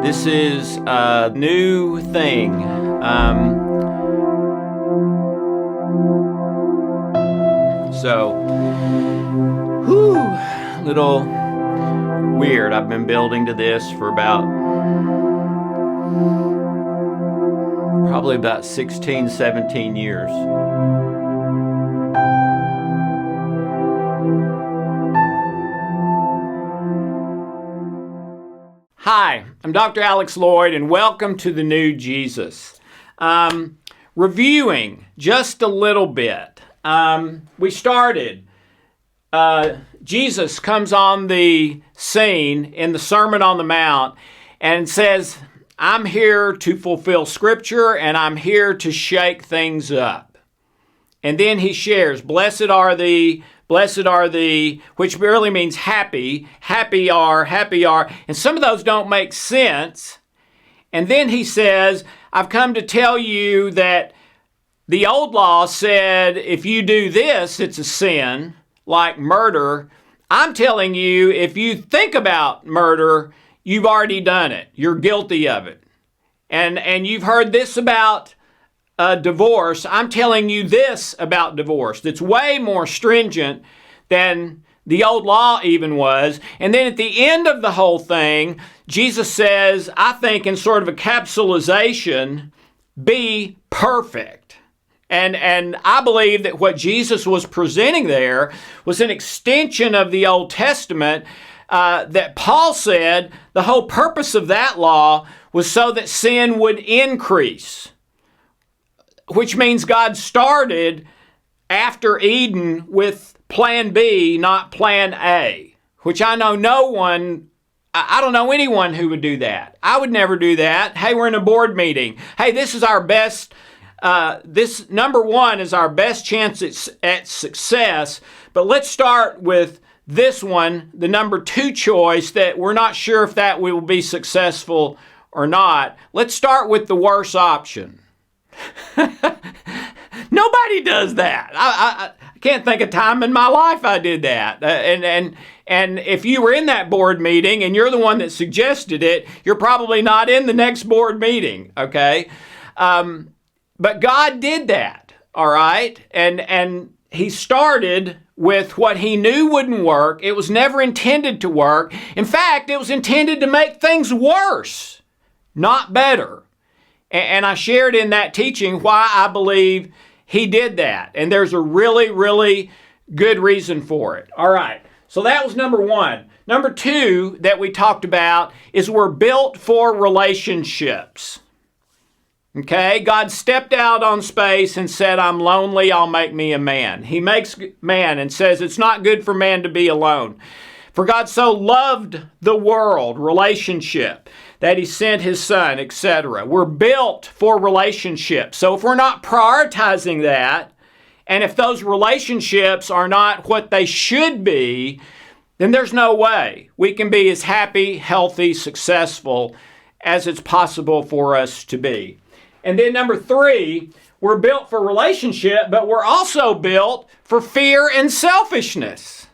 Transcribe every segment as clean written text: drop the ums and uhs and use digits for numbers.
This is a new thing. Little weird. I've been building to this for probably about 16, 17 years. Hi, I'm Dr. Alex Loyd, and welcome to the New Jesus. Reviewing just a little bit. We started. Jesus comes on the scene in the Sermon on the Mount and says, I'm here to fulfill Scripture and I'm here to shake things up. And then he shares, blessed are the, which really means happy, happy are. And some of those don't make sense. And then he says, I've come to tell you that the old law said if you do this, it's a sin, like murder. I'm telling you, if you think about murder, you've already done it. You're guilty of it. And you've heard this about divorce. I'm telling you this about divorce that's way more stringent than the old law even was. And then at the end of the whole thing, Jesus says, I think in sort of a capsulization, be perfect. And I believe that what Jesus was presenting there was an extension of the Old Testament that Paul said the whole purpose of that law was so that sin would increase, which means God started after Eden with plan B, not plan A, which I know I don't know anyone who would do that. I would never do that. Hey, we're in a board meeting. Hey, this is our best this number one is our best chance at success, but let's start with this one, the number two choice that we're not sure if that will be successful or not. Let's start with the worst option. Nobody does that. I can't think of time in my life I did that. And if you were in that board meeting and you're the one that suggested it, you're probably not in the next board meeting, okay? But God did that, all right? And he started with what he knew wouldn't work. It was never intended to work. In fact, it was intended to make things worse, not better. And I shared in that teaching why I believe he did that. And there's a really, really good reason for it. All right, so that was number one. Number two that we talked about is we're built for relationships. Okay, God stepped out on space and said, I'm lonely, I'll make me a man. He makes man and says, it's not good for man to be alone. For God so loved the world, relationship, that he sent his son, etc. We're built for relationships. So if we're not prioritizing that, and if those relationships are not what they should be, then there's no way we can be as happy, healthy, successful as it's possible for us to be. And then number three, we're built for relationship, but we're also built for fear and selfishness.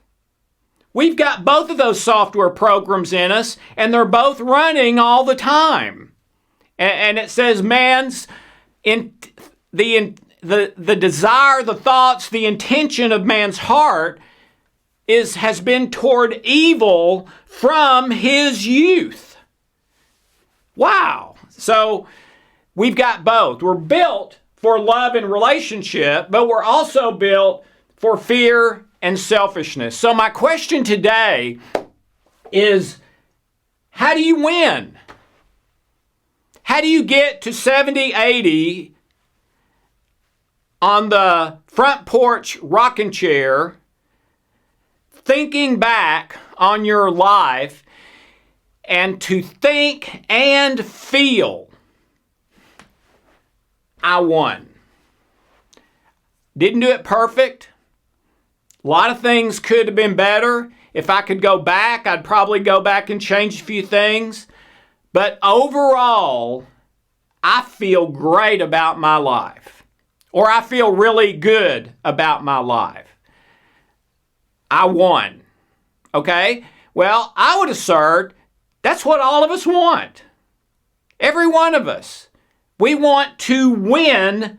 We've got both of those software programs in us, and they're both running all the time. And it says man's the desire, the thoughts, the intention of man's heart has been toward evil from his youth. Wow. So we've got both. We're built for love and relationship, but we're also built for fear and selfishness. So my question today is, how do you win? How do you get to 70, 80 on the front porch rocking chair, thinking back on your life, and to think and feel, I won? Didn't do it perfect. A lot of things could have been better. If I could go back, I'd probably go back and change a few things. But overall, I feel great about my life. Or I feel really good about my life. I won. Okay? Well, I would assert that's what all of us want. Every one of us. We want to win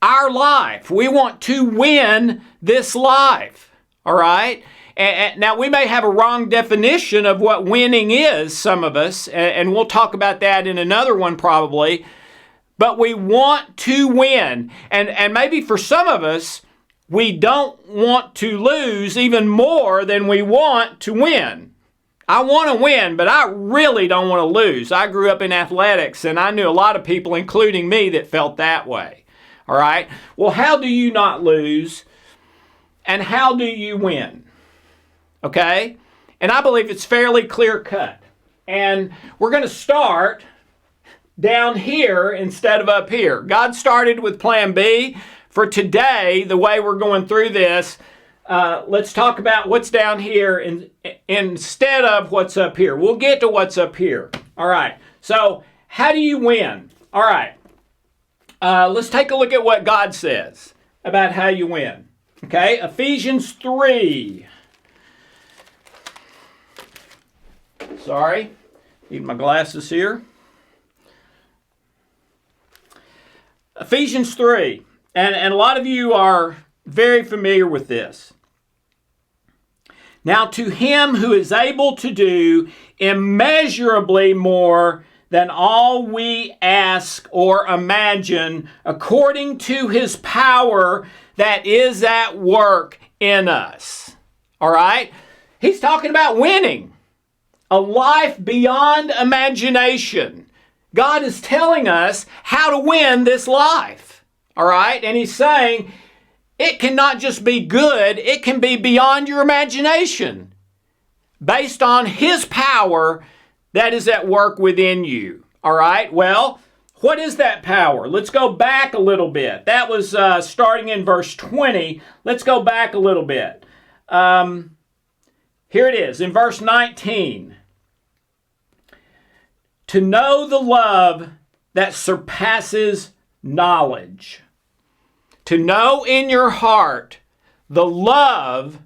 our life. We want to win this life. All right? And now, we may have a wrong definition of what winning is, some of us, and we'll talk about that in another one probably. But we want to win. And maybe for some of us, we don't want to lose even more than we want to win. I want to win, but I really don't want to lose. I grew up in athletics, and I knew a lot of people, including me, that felt that way. All right? Well, how do you not lose? And how do you win? Okay? And I believe it's fairly clear cut. And we're going to start down here instead of up here. God started with plan B. For today, the way we're going through this, let's talk about what's down here instead of what's up here. We'll get to what's up here. All right. So how do you win? All right. Let's take a look at what God says about how you win. Okay. Ephesians 3. Sorry. Need my glasses here. Ephesians 3. And a lot of you are very familiar with this. Now to him who is able to do immeasurably more than all we ask or imagine, according to his power that is at work in us. All right? He's talking about winning. A life beyond imagination. God is telling us how to win this life. All right? And he's saying it cannot just be good, it can be beyond your imagination, based on his power that is at work within you. All right? Well, what is that power? Let's go back a little bit. That was starting in verse 20. Let's go back a little bit. Here it is in verse 19. To know the love that surpasses knowledge. To know in your heart the love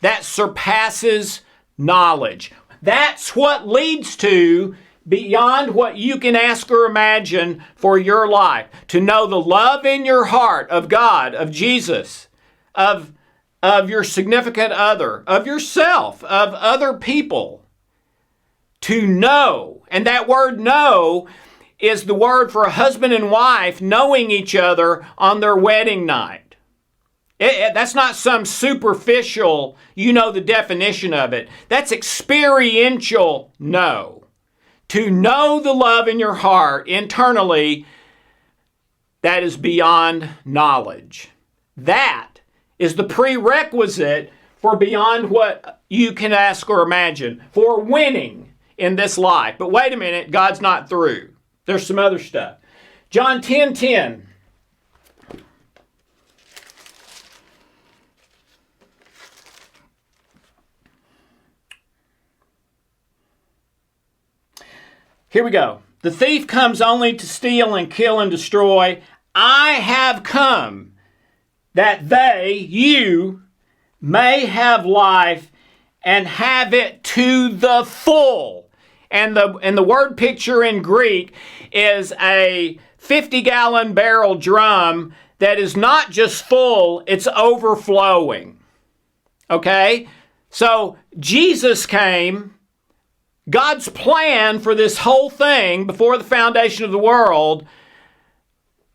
that surpasses knowledge. That's what leads to beyond what you can ask or imagine for your life. To know the love in your heart of God, of Jesus, of your significant other, of yourself, of other people. To know, and that word know is the word for a husband and wife knowing each other on their wedding night. That's not some superficial, you know the definition of it. That's experiential know. To know the love in your heart internally that is beyond knowledge. That is the prerequisite for beyond what you can ask or imagine, for winning in this life. But wait a minute, God's not through. There's some other stuff. John 10:10. Here we go. The thief comes only to steal and kill and destroy. I have come that you may have life and have it to the full. And the word picture in Greek is a 50-gallon barrel drum that is not just full, it's overflowing. Okay? So Jesus came. God's plan for this whole thing before the foundation of the world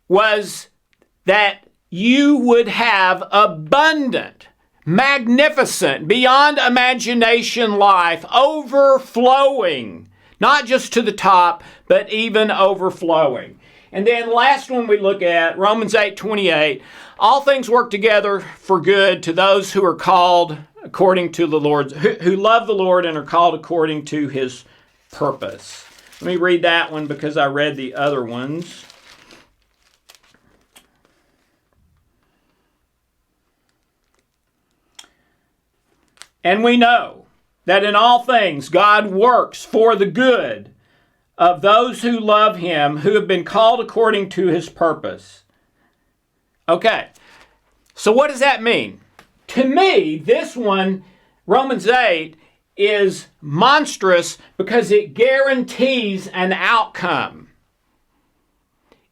was that you would have abundant, magnificent, beyond imagination life, overflowing, not just to the top, but even overflowing. And then last one we look at, Romans 8:28, all things work together for good to those who are called according to the Lord, who love the Lord and are called according to his purpose. Let me read that one because I read the other ones. And we know that in all things God works for the good of those who love him, who have been called according to his purpose. Okay, so what does that mean? To me, this one, Romans 8, is monstrous because it guarantees an outcome.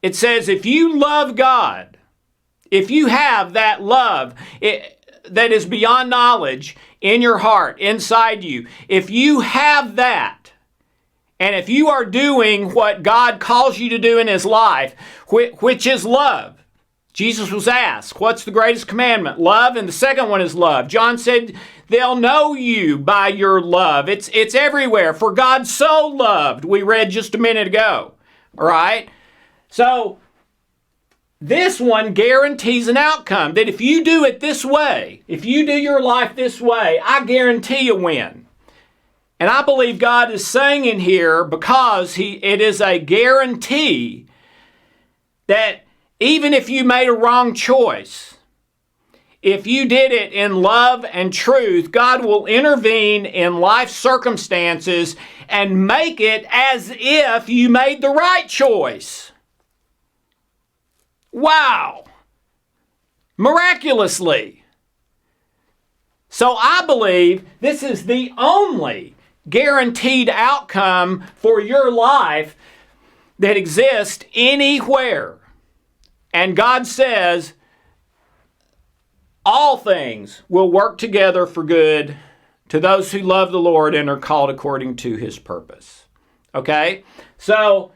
It says if you love God, if you have that love that is beyond knowledge in your heart, inside you, if you have that, and if you are doing what God calls you to do in His life, which is love. Jesus was asked, what's the greatest commandment? Love, and the second one is love. John said, they'll know you by your love. It's everywhere. For God so loved, we read just a minute ago. All right? So, this one guarantees an outcome. That if you do it this way, if you do your life this way, I guarantee a win. And I believe God is saying in here, because it is a guarantee that even if you made a wrong choice, if you did it in love and truth, God will intervene in life circumstances and make it as if you made the right choice. Wow! Miraculously. So I believe this is the only guaranteed outcome for your life that exists anywhere. And God says, all things will work together for good to those who love the Lord and are called according to His purpose. Okay? So,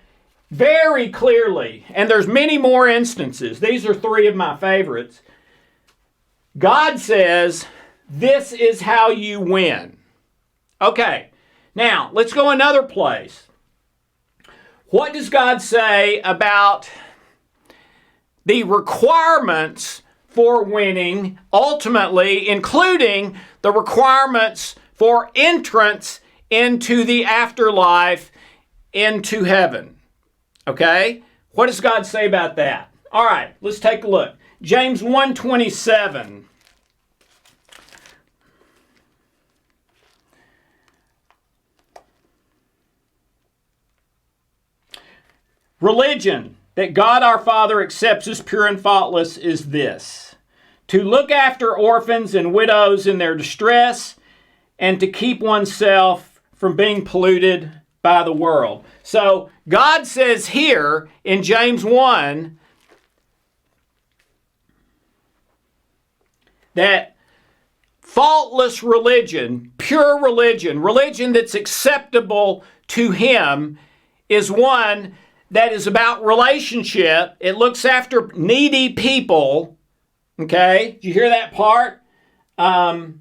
very clearly, and there's many more instances. These are three of my favorites. God says, this is how you win. Okay, now let's go another place. What does God say about the requirements for winning, ultimately including the requirements for entrance into the afterlife, into heaven? Okay? What does God say about that? All right, let's take a look. James 1:27. Religion that God our Father accepts as pure and faultless is this: to look after orphans and widows in their distress, and to keep oneself from being polluted by the world. So God says here in James 1 that faultless religion, pure religion, religion that's acceptable to Him, is one that is about relationship. It looks after needy people. Okay, did you hear that part? To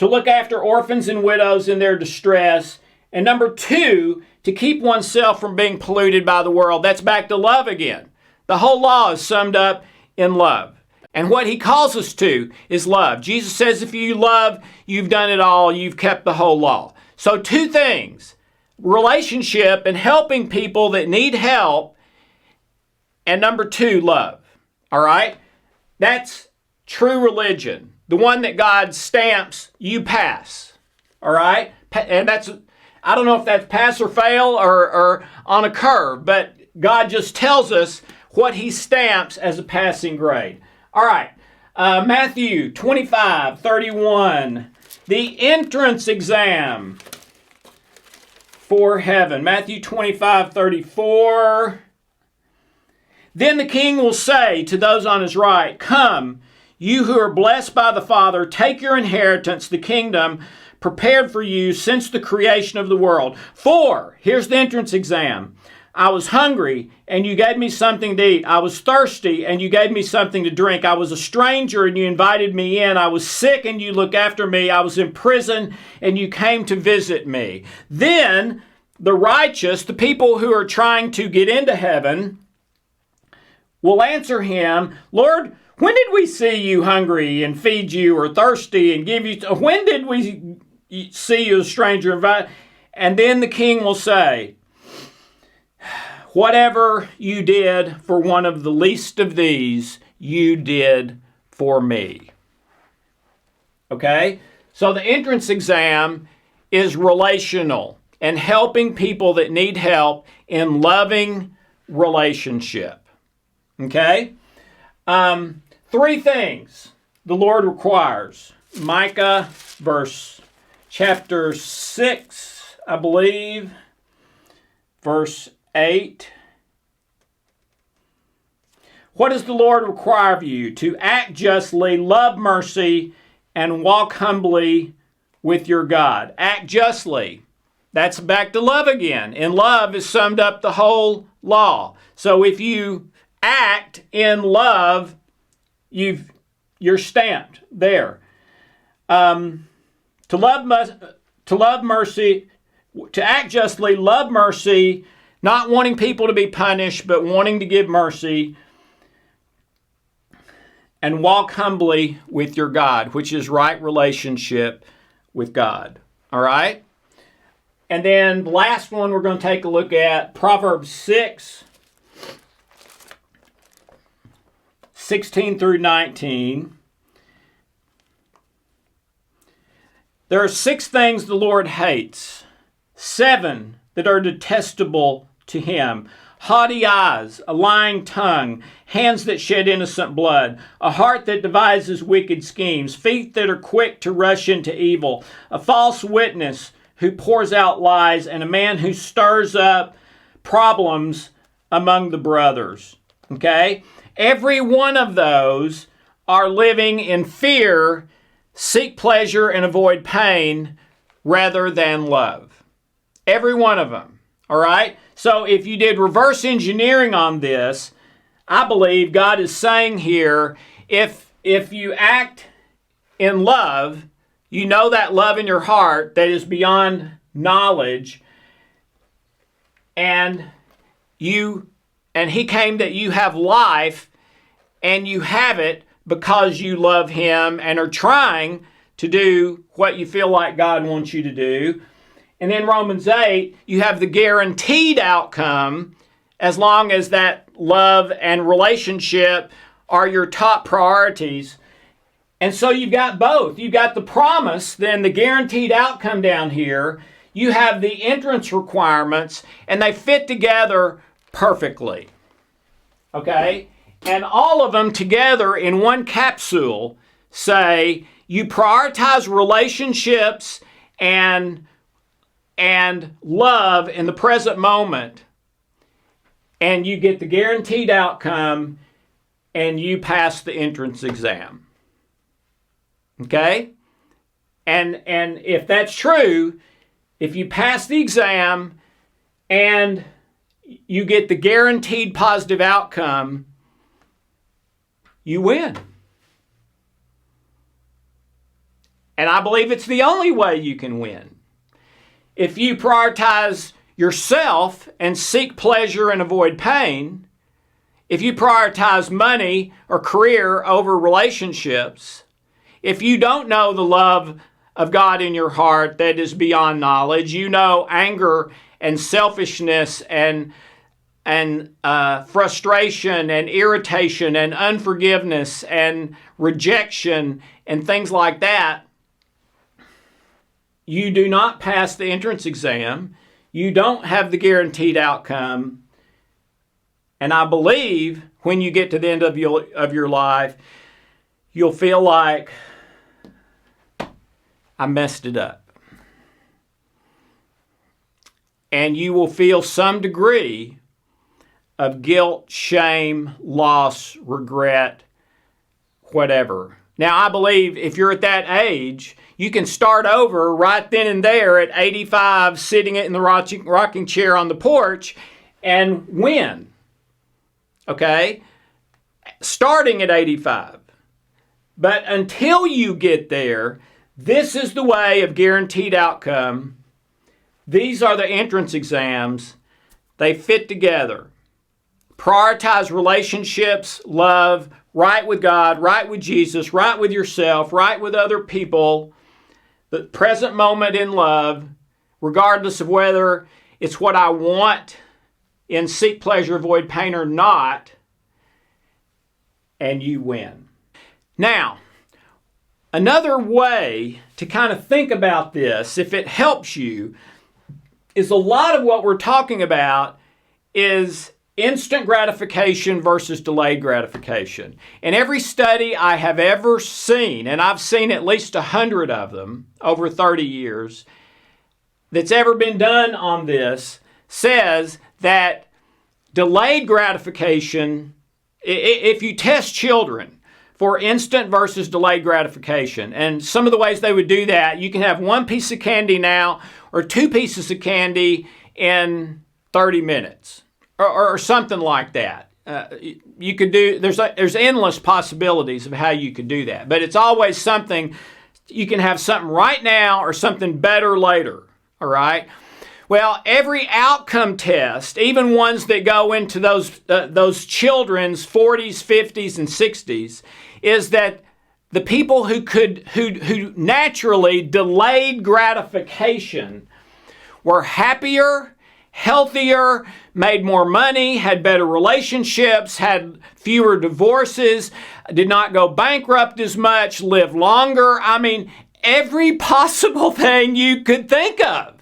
look after orphans and widows in their distress. And number two, to keep oneself from being polluted by the world. That's back to love again. The whole law is summed up in love. And what He calls us to is love. Jesus says if you love, you've done it all. You've kept the whole law. So two things: relationship and helping people that need help. And number two, love. All right? That's true religion. The one that God stamps, you pass. All right? And that's, I don't know if that's pass or fail or on a curve, but God just tells us what He stamps as a passing grade. All right. Matthew 25:31. The entrance exam for heaven. Matthew 25:34. Then the king will say to those on his right, "Come, you who are blessed by the Father, take your inheritance, the kingdom prepared for you since the creation of the world. For," here's the entrance exam, "I was hungry, and you gave me something to eat. I was thirsty, and you gave me something to drink. I was a stranger, and you invited me in. I was sick, and you looked after me. I was in prison, and you came to visit me." Then the righteous, the people who are trying to get into heaven, will answer him, "Lord, when did we see you hungry and feed you, or thirsty and give you? When did we see you a stranger and invite?" And then the king will say, "Whatever you did for one of the least of these, you did for me." Okay? So the entrance exam is relational and helping people that need help in loving relationship. Okay? Three things the Lord requires. Micah chapter 6. 6, I believe, verse 8. What does the Lord require of you? To act justly, love mercy, and walk humbly with your God. Act justly. That's back to love again. In love is summed up the whole law. So if you act in love, you're stamped there. To love mercy, to act justly, love mercy, not wanting people to be punished, but wanting to give mercy, and walk humbly with your God, which is right relationship with God. All right? And then the last one we're going to take a look at, Proverbs 6, 16 through 19. There are 6 things the Lord hates, 7 that are detestable to him. Haughty eyes, a lying tongue, hands that shed innocent blood, a heart that devises wicked schemes, feet that are quick to rush into evil, a false witness who pours out lies, and a man who stirs up problems among the brothers. Okay? Every one of those are living in fear, seek pleasure, and avoid pain rather than love. Every one of them. All right? So if you did reverse engineering on this, I believe God is saying here, if you act in love, you know that love in your heart that is beyond knowledge, and he came that you have life, and you have it because you love him and are trying to do what you feel like God wants you to do. And then Romans 8, you have the guaranteed outcome as long as that love and relationship are your top priorities. And so you've got both. You've got the promise, then the guaranteed outcome down here. You have the entrance requirements, and they fit together perfectly. Okay? And all of them together in one capsule say you prioritize relationships and love in the present moment, and you get the guaranteed outcome, and you pass the entrance exam. Okay? And if that's true, if you pass the exam and you get the guaranteed positive outcome, you win. And I believe it's the only way you can win. If you prioritize yourself and seek pleasure and avoid pain, if you prioritize money or career over relationships, if you don't know the love of God in your heart that is beyond knowledge, you know anger and selfishness and frustration and irritation and unforgiveness and rejection and things like that, you do not pass the entrance exam. You don't have the guaranteed outcome. And I believe when you get to the end of your life, you'll feel like, I messed it up. And you will feel some degree of guilt, shame, loss, regret, whatever. Now, I believe if you're at that age, you can start over right then and there at 85, sitting in the rocking chair on the porch and win. Okay? Starting at 85. But until you get there, this is the way of guaranteed outcome. These are the entrance exams. They fit together. Prioritize relationships, love, right with God, right with Jesus, right with yourself, right with other people. The present moment in love, regardless of whether it's what I want in seek pleasure, avoid pain or not, and you win. Now, another way to kind of think about this, if it helps you, is a lot of what we're talking about is instant gratification versus delayed gratification. In every study I have ever seen, and I've seen at least 100 of them over 30 years, that's ever been done on this says that delayed gratification, if you test children for instant versus delayed gratification, and some of the ways they would do that, you can have one piece of candy now or two pieces of candy in 30 minutes or something like that. You could do, there's endless possibilities of how you could do that, but it's always something. You can have something right now or something better later, all right? Well, every outcome test, even ones that go into those children's 40s, 50s, and 60s, is that the people who naturally delayed gratification were happier, healthier, made more money, had better relationships, had fewer divorces, did not go bankrupt as much, lived longer. I mean, every possible thing you could think of.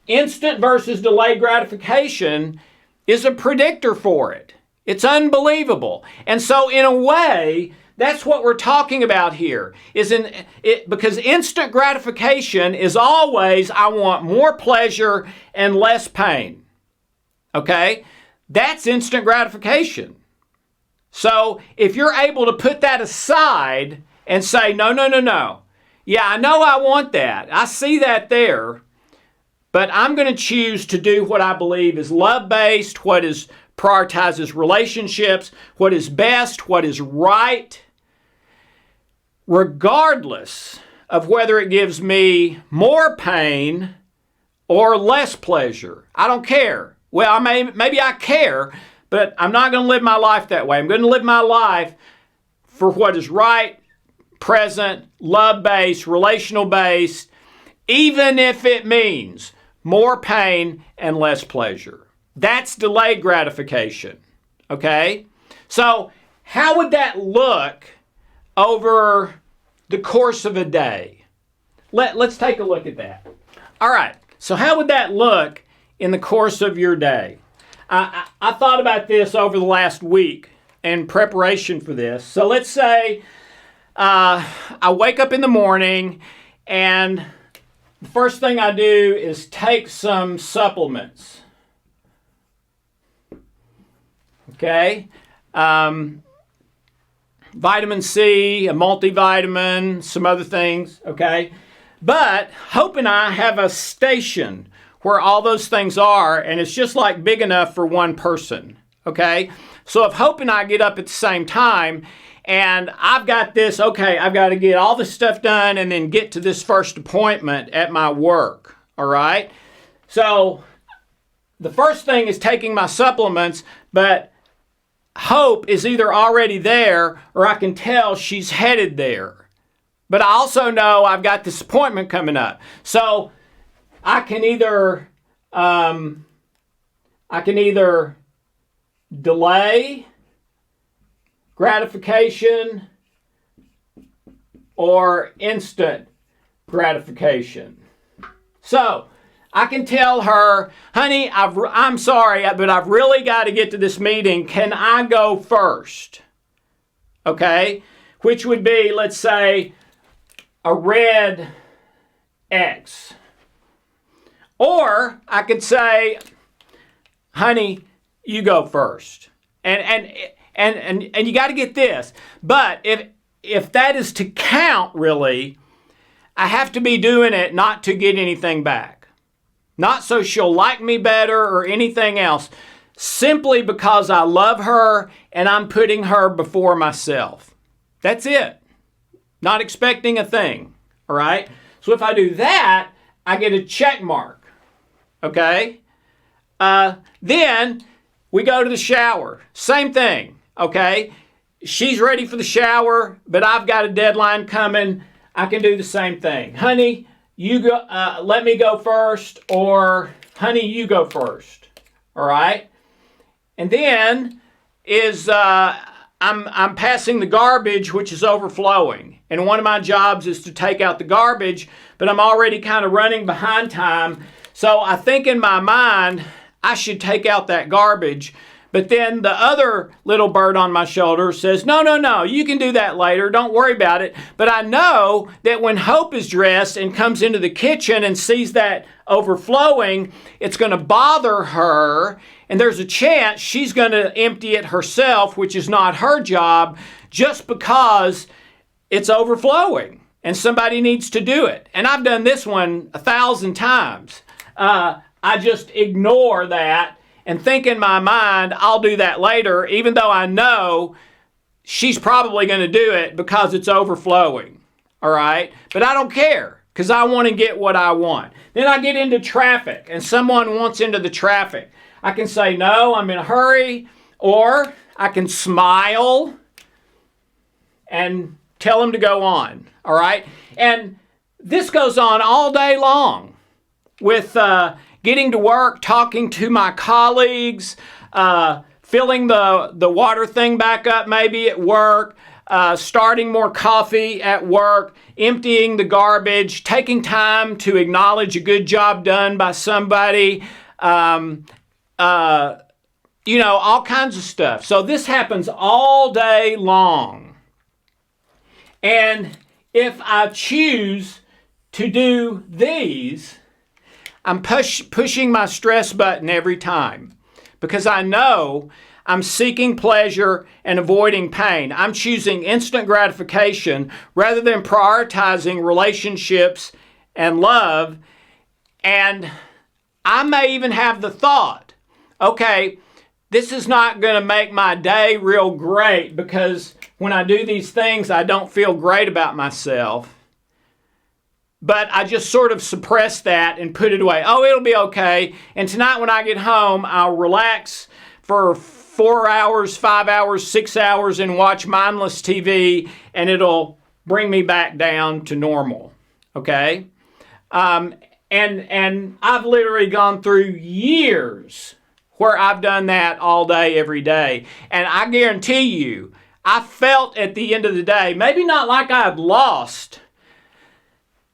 Instant versus delayed gratification is a predictor for it. It's unbelievable. And so in a way, that's what we're talking about here. Because instant gratification is always, I want more pleasure and less pain. Okay? That's instant gratification. So if you're able to put that aside and say, no. Yeah, I know I want that. I see that there. But I'm going to choose to do what I believe is love-based, what prioritizes relationships, what is best, what is right, regardless of whether it gives me more pain or less pleasure. I don't care. Well, maybe I care, but I'm not going to live my life that way. I'm going to live my life for what is right, present, love-based, relational-based, even if it means more pain and less pleasure. That's delayed gratification, okay? So how would that look over the course of a day? Let's take a look at that. All right, so how would that look in the course of your day? I thought about this over the last week in preparation for this. So let's say I wake up in the morning and the first thing I do is take some supplements. Okay? Vitamin C, a multivitamin, some other things. Okay? But Hope and I have a station where all those things are, and it's just like big enough for one person. Okay? So if Hope and I get up at the same time, and I've got this, okay, I've got to get all this stuff done and then get to this first appointment at my work, all right? So the first thing is taking my supplements, but Hope is either already there or I can tell she's headed there. But I also know I've got this appointment coming up. So I can either delay gratification or instant gratification. So I can tell her, honey, I'm sorry, but I've really got to get to this meeting. Can I go first? Okay? Which would be, let's say, a red X. Or I could say, honey, you go first. And you got to get this. But if that is to count, really, I have to be doing it not to get anything back. Not so she'll like me better or anything else. Simply because I love her and I'm putting her before myself. That's it. Not expecting a thing. All right? So if I do that, I get a check mark. Okay? Then we go to the shower. Same thing. Okay? She's ready for the shower, but I've got a deadline coming. I can do the same thing. Honey, you go. Let me go first, or honey, you go first. All right. And then I'm passing the garbage, which is overflowing, and one of my jobs is to take out the garbage, but I'm already kind of running behind time. So I think in my mind I should take out that garbage, But then the other little bird on my shoulder says, no, you can do that later. Don't worry about it. But I know that when Hope is dressed and comes into the kitchen and sees that overflowing, it's going to bother her. And there's a chance she's going to empty it herself, which is not her job, just because it's overflowing and somebody needs to do it. And I've done this one 1,000 times. I just ignore that and think in my mind, I'll do that later, even though I know she's probably going to do it because it's overflowing. All right? But I don't care because I want to get what I want. Then I get into traffic and someone wants into the traffic. I can say, no, I'm in a hurry, or I can smile and tell them to go on. All right? And this goes on all day long with getting to work, talking to my colleagues, filling the water thing back up maybe at work, starting more coffee at work, emptying the garbage, taking time to acknowledge a good job done by somebody, all kinds of stuff. So this happens all day long. And if I choose to do these, I'm pushing my stress button every time because I know I'm seeking pleasure and avoiding pain. I'm choosing instant gratification rather than prioritizing relationships and love. And I may even have the thought, okay, this is not going to make my day real great because when I do these things, I don't feel great about myself. But I just sort of suppress that and put it away. Oh, it'll be okay. And tonight when I get home, I'll relax for 4 hours, 5 hours, 6 hours and watch mindless TV, and it'll bring me back down to normal. Okay? And I've literally gone through years where I've done that all day, every day. And I guarantee you, I felt at the end of the day, maybe not like I had lost,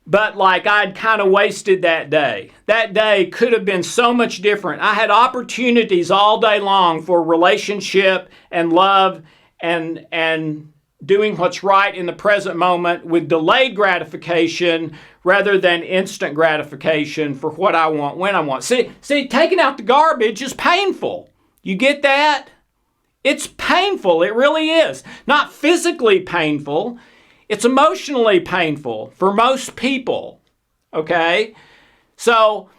but like I'd kind of wasted that day. That day could have been so much different. I had opportunities all day long for relationship and love and doing what's right in the present moment with delayed gratification rather than instant gratification for what I want when I want. See, taking out the garbage is painful. You get that? It's painful. It really is. Not physically painful. It's emotionally painful for most people, okay? So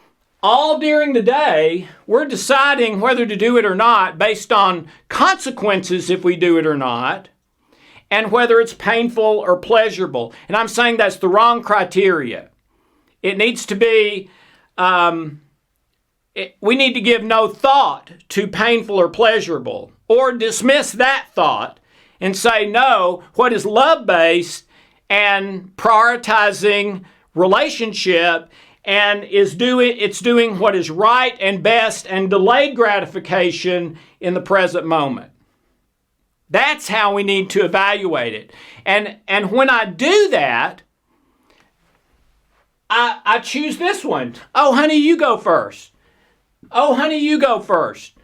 all during the day, we're deciding whether to do it or not based on consequences if we do it or not, and whether it's painful or pleasurable. And I'm saying that's the wrong criteria. It needs to be, we need to give no thought to painful or pleasurable, or dismiss that thought and say, no, what is love-based and prioritizing relationship and it's doing what is right and best and delayed gratification in the present moment. That's how we need to evaluate it. And when I do that, I choose this one. Oh, honey, you go first. Oh, honey, you go first.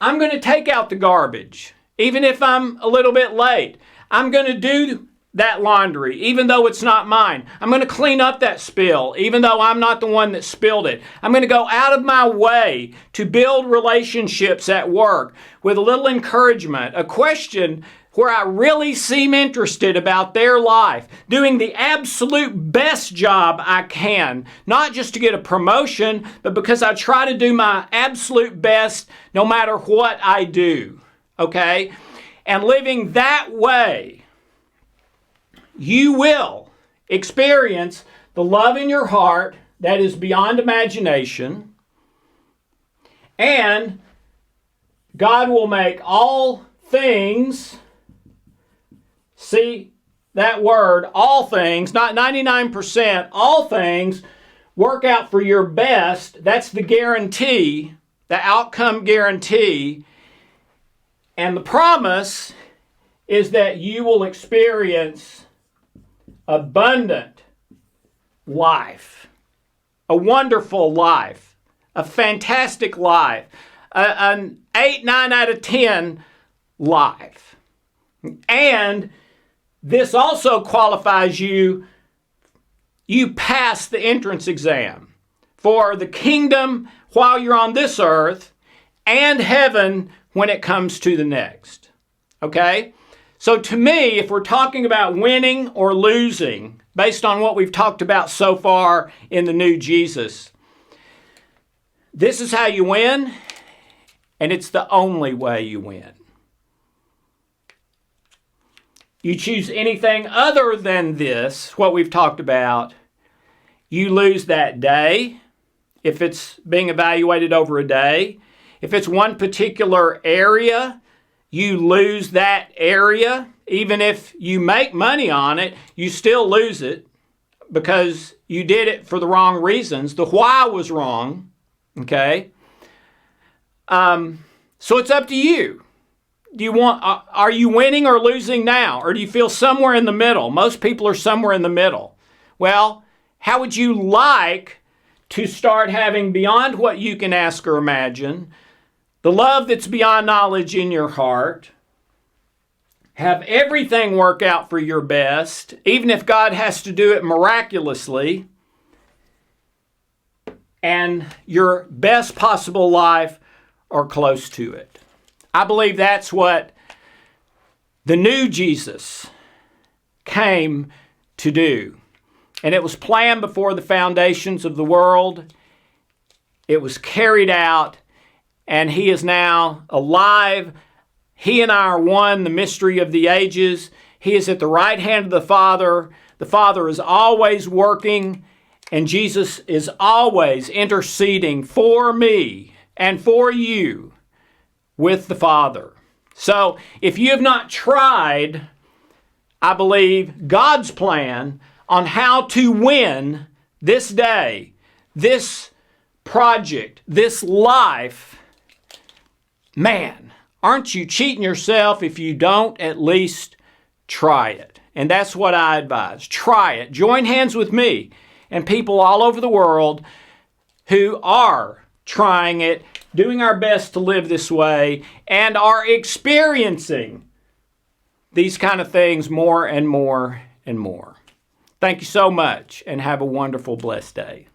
I'm going to take out the garbage, even if I'm a little bit late. I'm going to do that laundry, even though it's not mine. I'm going to clean up that spill, even though I'm not the one that spilled it. I'm going to go out of my way to build relationships at work with a little encouragement, a question where I really seem interested about their life, doing the absolute best job I can, not just to get a promotion, but because I try to do my absolute best no matter what I do, okay? And living that way, you will experience the love in your heart that is beyond imagination, and God will make all things, see that word, all things, not 99%, all things work out for your best. That's the guarantee, the outcome guarantee. And the promise is that you will experience abundant life, a wonderful life, a fantastic life, an 8, 9 out of 10 life. And this also qualifies you pass the entrance exam for the kingdom while you're on this earth and heaven when it comes to the next. Okay? So to me, if we're talking about winning or losing, based on what we've talked about so far in the new Jesus, this is how you win, and it's the only way you win. You choose anything other than this, what we've talked about, you lose that day, if it's being evaluated over a day. If it's one particular area, you lose that area. Even if you make money on it, you still lose it because you did it for the wrong reasons. The why was wrong, okay? So it's up to you. Are you winning or losing now? Or do you feel somewhere in the middle? Most people are somewhere in the middle. Well, how would you like to start having beyond what you can ask or imagine, the love that's beyond knowledge in your heart, have everything work out for your best, even if God has to do it miraculously, and your best possible life or close to it? I believe that's what the new Jesus came to do. And it was planned before the foundations of the world. It was carried out, and he is now alive. He and I are one, the mystery of the ages. He is at the right hand of the Father. The Father is always working, and Jesus is always interceding for me and for you with the Father. So if you have not tried, I believe, God's plan on how to win this day, this project, this life, man, aren't you cheating yourself if you don't at least try it? And that's what I advise. Try it. Join hands with me and people all over the world who are trying it, doing our best to live this way, and are experiencing these kind of things more and more and more. Thank you so much, and have a wonderful, blessed day.